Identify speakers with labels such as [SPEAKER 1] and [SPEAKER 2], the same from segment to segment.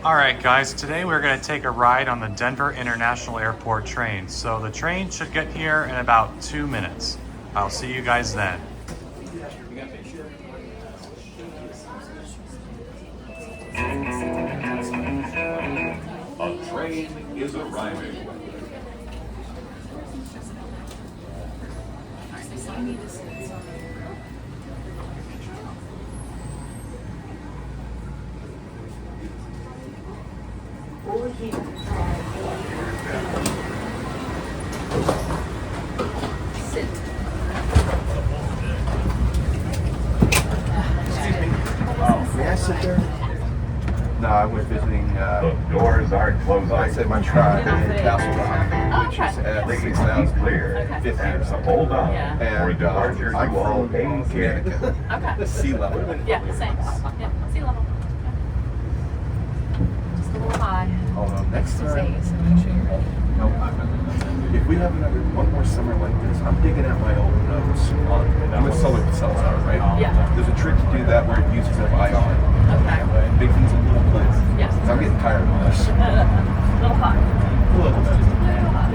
[SPEAKER 1] All right, guys, today we're going to take a ride on the Denver International Airport train. So the train should get here in about 2 minutes. I'll see you guys then.
[SPEAKER 2] A train is arriving.
[SPEAKER 3] May I sit there? No, I was visiting.
[SPEAKER 2] The doors are closing.
[SPEAKER 3] I said my tribe in Castle Rock, which is at
[SPEAKER 2] Please
[SPEAKER 3] 6,000
[SPEAKER 2] clear.
[SPEAKER 3] 50 or something.
[SPEAKER 2] Hold on.
[SPEAKER 3] And
[SPEAKER 2] For departure
[SPEAKER 3] I'm
[SPEAKER 2] to all
[SPEAKER 3] from
[SPEAKER 2] main gates.
[SPEAKER 3] Connecticut.
[SPEAKER 4] Okay.
[SPEAKER 3] Sea level.
[SPEAKER 4] Yeah, same. Yeah, sea level. Just a little high.
[SPEAKER 3] Hold on. Next
[SPEAKER 4] Say,
[SPEAKER 3] time,
[SPEAKER 4] so make sure you're ready.
[SPEAKER 3] if we have one more summer like this, I'm digging out my old notes. I'm a solar cells out, right?
[SPEAKER 4] Yeah.
[SPEAKER 3] There's a trick to do that where it uses up IR.
[SPEAKER 4] Okay.
[SPEAKER 3] Big things in little places.
[SPEAKER 4] Yes.
[SPEAKER 3] I'm getting tired of this.
[SPEAKER 4] A little hot.
[SPEAKER 3] A little bit.
[SPEAKER 4] Little hot.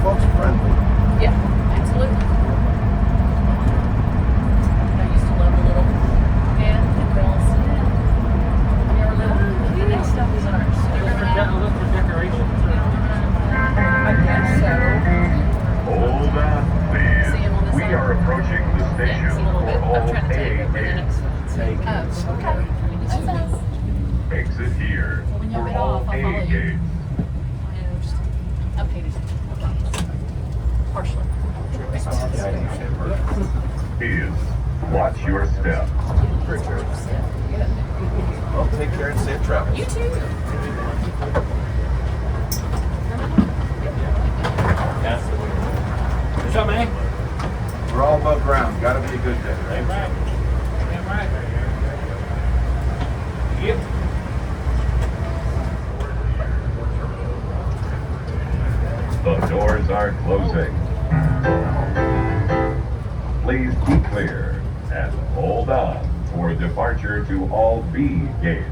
[SPEAKER 3] Folks friendly.
[SPEAKER 4] Yeah, absolutely. I used to love the little man and girls. When you were little, the next stuff is ours.
[SPEAKER 5] Look for decorations.
[SPEAKER 4] I guess so.
[SPEAKER 2] Hold on,
[SPEAKER 4] See
[SPEAKER 2] please.
[SPEAKER 4] him on this
[SPEAKER 2] We
[SPEAKER 4] side?
[SPEAKER 2] are approaching the
[SPEAKER 4] Yeah,
[SPEAKER 2] station
[SPEAKER 4] just a little bit.
[SPEAKER 2] for all
[SPEAKER 4] I'm trying to take
[SPEAKER 2] A
[SPEAKER 4] it for the
[SPEAKER 2] gates.
[SPEAKER 4] next one. Oh, okay. That's nice.
[SPEAKER 2] Exit here
[SPEAKER 4] Well, when y'all
[SPEAKER 2] for
[SPEAKER 4] get
[SPEAKER 2] all
[SPEAKER 4] off, I'll
[SPEAKER 2] A
[SPEAKER 4] follow you.
[SPEAKER 2] gates.
[SPEAKER 4] I know, just updated. Partially.
[SPEAKER 2] Is watch your step.
[SPEAKER 3] Well, take care and safe travels.
[SPEAKER 4] You too.
[SPEAKER 5] What's up, man?
[SPEAKER 3] We're all above ground. Gotta be a good day, right?
[SPEAKER 5] Damn right. Damn right. Yep.
[SPEAKER 2] The doors are closing. Please be clear and hold on for departure to all B gates.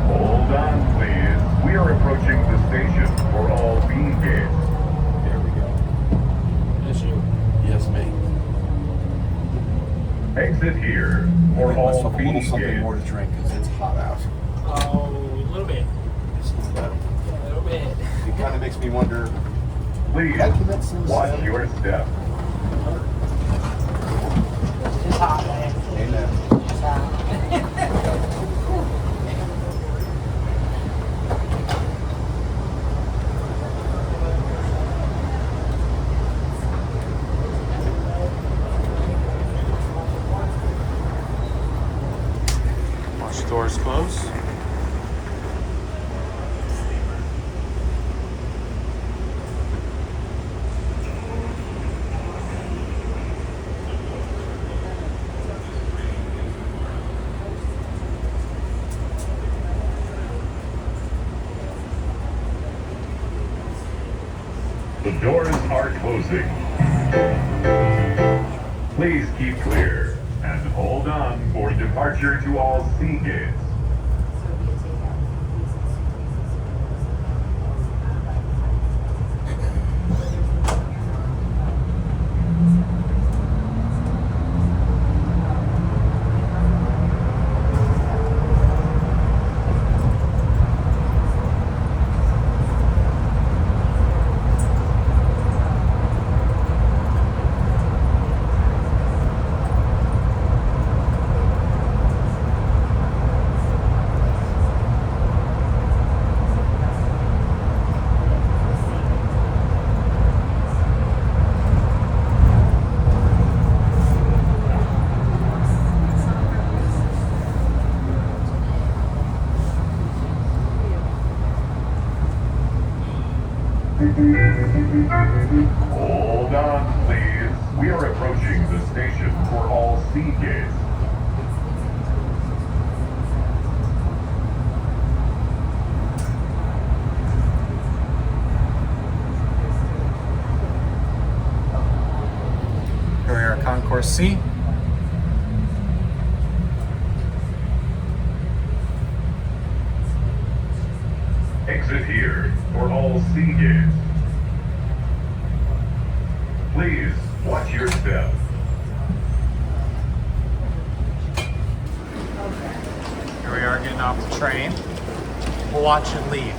[SPEAKER 2] Hold on, please. We are approaching the station for all B gates.
[SPEAKER 3] There we go.
[SPEAKER 5] That's you.
[SPEAKER 3] Yes, me.
[SPEAKER 2] Exit here for
[SPEAKER 3] Give
[SPEAKER 2] all
[SPEAKER 3] myself a
[SPEAKER 2] B
[SPEAKER 3] little something
[SPEAKER 2] gates.
[SPEAKER 3] more to drink because it's hot out.
[SPEAKER 5] Oh, a little bit.
[SPEAKER 3] Just a little bit.
[SPEAKER 5] A little bit.
[SPEAKER 3] It kind of makes me wonder.
[SPEAKER 2] Please
[SPEAKER 3] How can that seem
[SPEAKER 2] watch
[SPEAKER 3] so-
[SPEAKER 2] your step.
[SPEAKER 5] It's hot, man.
[SPEAKER 3] Amen.
[SPEAKER 5] It's hot.
[SPEAKER 1] Watch doors close.
[SPEAKER 2] The doors are closing. Please keep clear and hold on for departure to all C gates. Hold on, please. We are approaching the station for all sea gates.
[SPEAKER 1] Here we are at Concourse C.
[SPEAKER 2] Exit here for all sea gates. Please watch your step.
[SPEAKER 1] Here we are getting off the train. We'll watch it leave.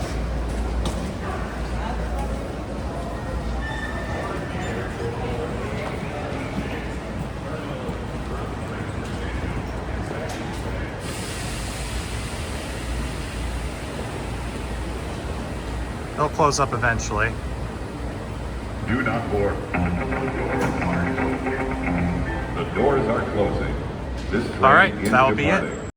[SPEAKER 1] They'll close up eventually.
[SPEAKER 2] Do not board. The doors are closing. This train
[SPEAKER 1] All right,
[SPEAKER 2] is
[SPEAKER 1] that'll be it.
[SPEAKER 2] departing.